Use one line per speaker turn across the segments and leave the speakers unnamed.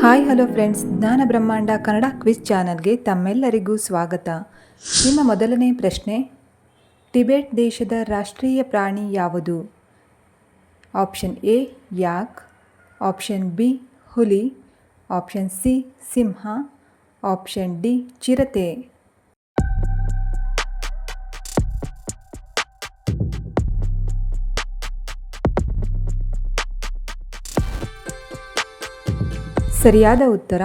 Hi hello friends, ಜ್ಞಾನ ಬ್ರಹ್ಮಾಂಡ Kannada quiz ಚಾನಲ್ಗೆ ತಮ್ಮೆಲ್ಲರಿಗೂ ಸ್ವಾಗತ. ನಿಮ್ಮ ಮೊದಲನೇ ಪ್ರಶ್ನೆ, ಟಿಬೆಟ್ ದೇಶದ ರಾಷ್ಟ್ರೀಯ ಪ್ರಾಣಿ ಯಾವುದು? ಆಪ್ಷನ್ ಎ ಯಾಕ್, ಆಪ್ಷನ್ ಬಿ ಹುಲಿ, ಆಪ್ಷನ್ ಸಿ ಸಿಂಹ, ಆಪ್ಷನ್ ಡಿ ಚಿರತೆ. ಸರಿಯಾದ ಉತ್ತರ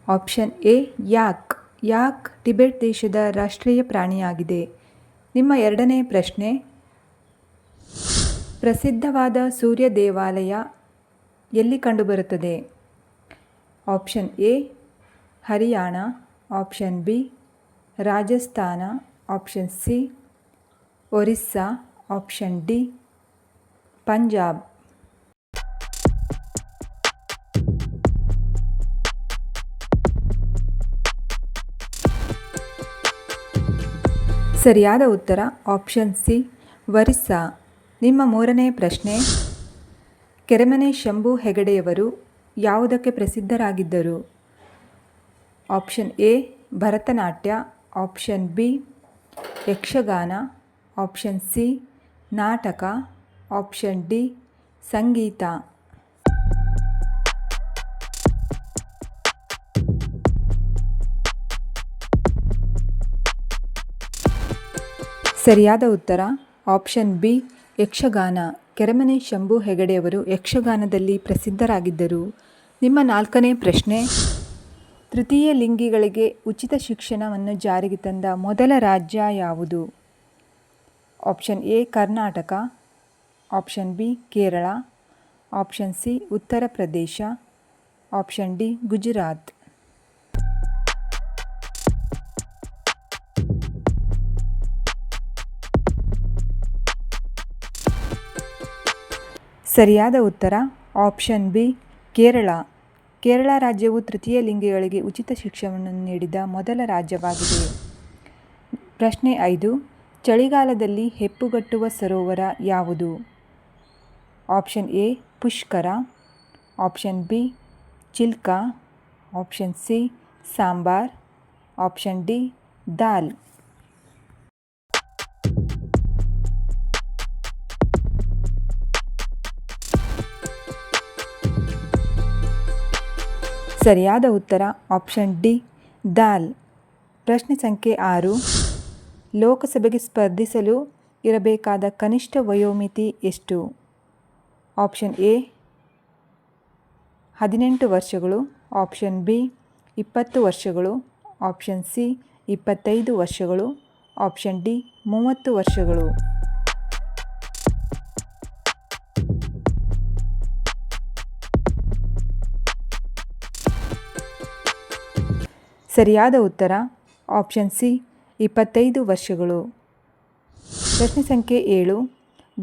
ಆಪ್ಷನ್ ಎ ಯಾಕ್. ಯಾಕ್ ಟಿಬೆಟ್ ದೇಶದ ರಾಷ್ಟ್ರೀಯ ಪ್ರಾಣಿಯಾಗಿದೆ. ನಿಮ್ಮ ಎರಡನೇ ಪ್ರಶ್ನೆ, ಪ್ರಸಿದ್ಧವಾದ ಸೂರ್ಯ ದೇವಾಲಯ ಎಲ್ಲಿ ಕಂಡುಬರುತ್ತದೆ? Option A Haryana, option B Rajasthan, option C Orissa, option D Punjab. ಸರಿಯಾದ ಉತ್ತರ ಆಪ್ಷನ್ ಸಿ ಒರಿಸ್ಸಾ. ನಿಮ್ಮ ಮೂರನೇ ಪ್ರಶ್ನೆ, ಕೆರೆಮನೆ ಶಂಭು ಹೆಗಡೆಯವರು ಯಾವುದಕ್ಕೆ ಪ್ರಸಿದ್ಧರಾಗಿದ್ದರು? Option A Bharatanatya, option B Yakshagana, option C ನಾಟಕ, ಆಪ್ಷನ್ ಡಿ ಸಂಗೀತ. ಸರಿಯಾದ ಉತ್ತರ ಆಪ್ಷನ್ ಬಿ ಯಕ್ಷಗಾನ. ಕೆರೆಮನೆ ಶಂಭು ಹೆಗಡೆಯವರು ಯಕ್ಷಗಾನದಲ್ಲಿ ಪ್ರಸಿದ್ಧರಾಗಿದ್ದರು. ನಿಮ್ಮ ನಾಲ್ಕನೇ ಪ್ರಶ್ನೆ, ತೃತೀಯ ಲಿಂಗಿಗಳಿಗೆ ಉಚಿತ ಶಿಕ್ಷಣವನ್ನು ಜಾರಿಗೆ ತಂದ ಮೊದಲ ರಾಜ್ಯ ಯಾವುದು? Option A Karnataka, option B Kerala, option C Uttar Pradesh, option D Gujarat. ಸರಿಯಾದ ಉತ್ತರ ಆಪ್ಷನ್ ಬಿ ಕೇರಳ. ಕೇರಳ ರಾಜ್ಯವು ತೃತೀಯ ಲಿಂಗಿಗಳಿಗೆ ಉಚಿತ ಶಿಕ್ಷಣವನ್ನು ನೀಡಿದ ಮೊದಲ ರಾಜ್ಯವಾಗಿದೆ. ಪ್ರಶ್ನೆ 5, ಚಳಿಗಾಲದಲ್ಲಿ ಹೆಪ್ಪುಗಟ್ಟುವ ಸರೋವರ ಯಾವುದು? Option A Pushkar, option B Chilka, option C Sambhar, option D Dal. ಸರಿಯಾದ ಉತ್ತರ ಆಪ್ಷನ್ ಡಿ ದಾಲ್. ಪ್ರಶ್ನೆ ಸಂಖ್ಯೆ 6, ಲೋಕಸಭೆಗೆ ಸ್ಪರ್ಧಿಸಲು ಇರಬೇಕಾದ ಕನಿಷ್ಠ ವಯೋಮಿತಿ ಎಷ್ಟು? ಆಪ್ಷನ್ ಎ 18 ವರ್ಷಗಳು, ಆಪ್ಷನ್ ಬಿ 20 ವರ್ಷಗಳು, ಆಪ್ಷನ್ ಸಿ 25 ವರ್ಷಗಳು, ಆಪ್ಷನ್ ಡಿ 30 ವರ್ಷಗಳು. ಸರಿಯಾದ ಉತ್ತರ ಆಪ್ಷನ್ ಸಿ 25 ವರ್ಷಗಳು. ಪ್ರಶ್ನೆ ಸಂಖ್ಯೆ 7,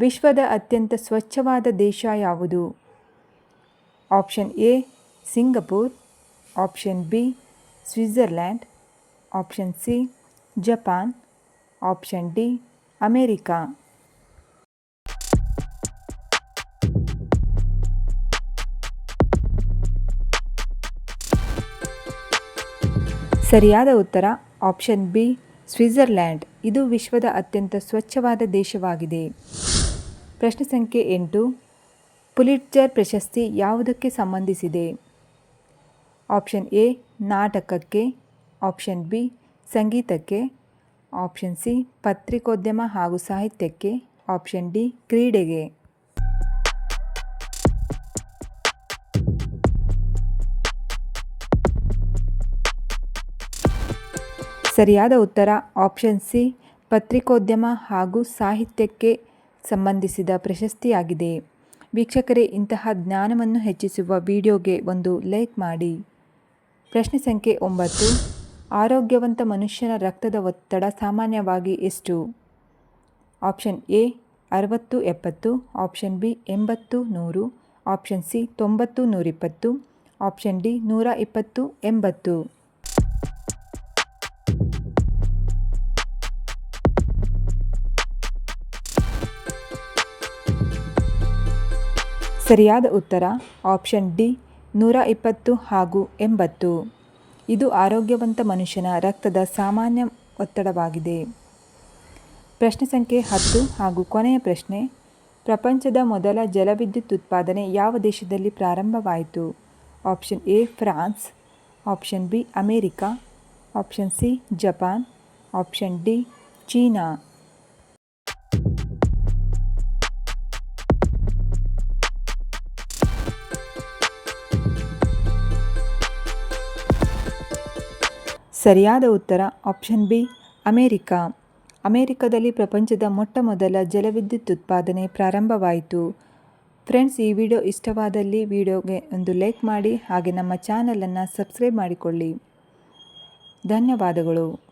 ವಿಶ್ವದ ಅತ್ಯಂತ ಸ್ವಚ್ಛವಾದ ದೇಶ ಯಾವುದು? Option A Singapore, option B Switzerland, option C Japan, option D America. ಸರಿಯಾದ ಉತ್ತರ ಆಪ್ಷನ್ ಬಿ ಸ್ವಿಟ್ಜರ್ಲ್ಯಾಂಡ್. ಇದು ವಿಶ್ವದ ಅತ್ಯಂತ ಸ್ವಚ್ಛವಾದ ದೇಶವಾಗಿದೆ. ಪ್ರಶ್ನೆ ಸಂಖ್ಯೆ 8, ಪುಲಿಟ್ಜರ್ ಪ್ರಶಸ್ತಿ ಯಾವುದಕ್ಕೆ ಸಂಬಂಧಿಸಿದೆ? ಆಪ್ಷನ್ ಎ ನಾಟಕಕ್ಕೆ, ಆಪ್ಷನ್ ಬಿ ಸಂಗೀತಕ್ಕೆ, ಆಪ್ಷನ್ ಸಿ ಪತ್ರಿಕೋದ್ಯಮ ಹಾಗೂ ಸಾಹಿತ್ಯಕ್ಕೆ, ಆಪ್ಷನ್ ಡಿ ಕ್ರೀಡೆಗೆ. ಸರಿಯಾದ ಉತ್ತರ ಆಪ್ಷನ್ ಸಿ ಪತ್ರಿಕೋದ್ಯಮ ಹಾಗೂ ಸಾಹಿತ್ಯಕ್ಕೆ ಸಂಬಂಧಿಸಿದ ಪ್ರಶಸ್ತಿಯಾಗಿದೆ. ವೀಕ್ಷಕರೇ, ಇಂತಹ ಜ್ಞಾನವನ್ನು ಹೆಚ್ಚಿಸುವ ವಿಡಿಯೋಗೆ ಒಂದು ಲೈಕ್ ಮಾಡಿ. ಪ್ರಶ್ನೆ ಸಂಖ್ಯೆ 9, ಆರೋಗ್ಯವಂತ ಮನುಷ್ಯನ ರಕ್ತದ ಒತ್ತಡ ಸಾಮಾನ್ಯವಾಗಿ ಎಷ್ಟು? Option A 60-70, option B 80-100, option C 90-120, option D 120-80. ಸರಿಯಾದ ಉತ್ತರ ಆಪ್ಷನ್ ಡಿ 120 ಹಾಗೂ 80. ಇದು ಆರೋಗ್ಯವಂತ ಮನುಷ್ಯನ ರಕ್ತದ ಸಾಮಾನ್ಯ ಒತ್ತಡವಾಗಿದೆ. ಪ್ರಶ್ನೆ ಸಂಖ್ಯೆ 10 ಹಾಗೂ ಕೊನೆಯ ಪ್ರಶ್ನೆ. ಪ್ರಪಂಚದ ಮೊದಲ ಜಲವಿದ್ಯುತ್ ಉತ್ಪಾದನೆ ಯಾವ ದೇಶದಲ್ಲಿ ಪ್ರಾರಂಭವಾಯಿತು? Option A France, option B America, option C Japan, option D China. ಸರಿಯಾದ ಉತ್ತರ ಆಪ್ಷನ್ ಬಿ ಅಮೇರಿಕಾ. ಅಮೇರಿಕಾದಲ್ಲಿ ಪ್ರಪಂಚದ ಮೊಟ್ಟಮೊದಲ ಜಲವಿದ್ಯುತ್ ಉತ್ಪಾದನೆ ಪ್ರಾರಂಭವಾಯಿತು. ಫ್ರೆಂಡ್ಸ್, ಈ ವಿಡಿಯೋ ಇಷ್ಟವಾದಲ್ಲಿ ವಿಡಿಯೋಗೆ ಒಂದು ಲೈಕ್ ಮಾಡಿ, ಹಾಗೆ ನಮ್ಮ ಚಾನಲನ್ನು ಸಬ್ಸ್ಕ್ರೈಬ್ ಮಾಡಿಕೊಳ್ಳಿ. ಧನ್ಯವಾದಗಳು.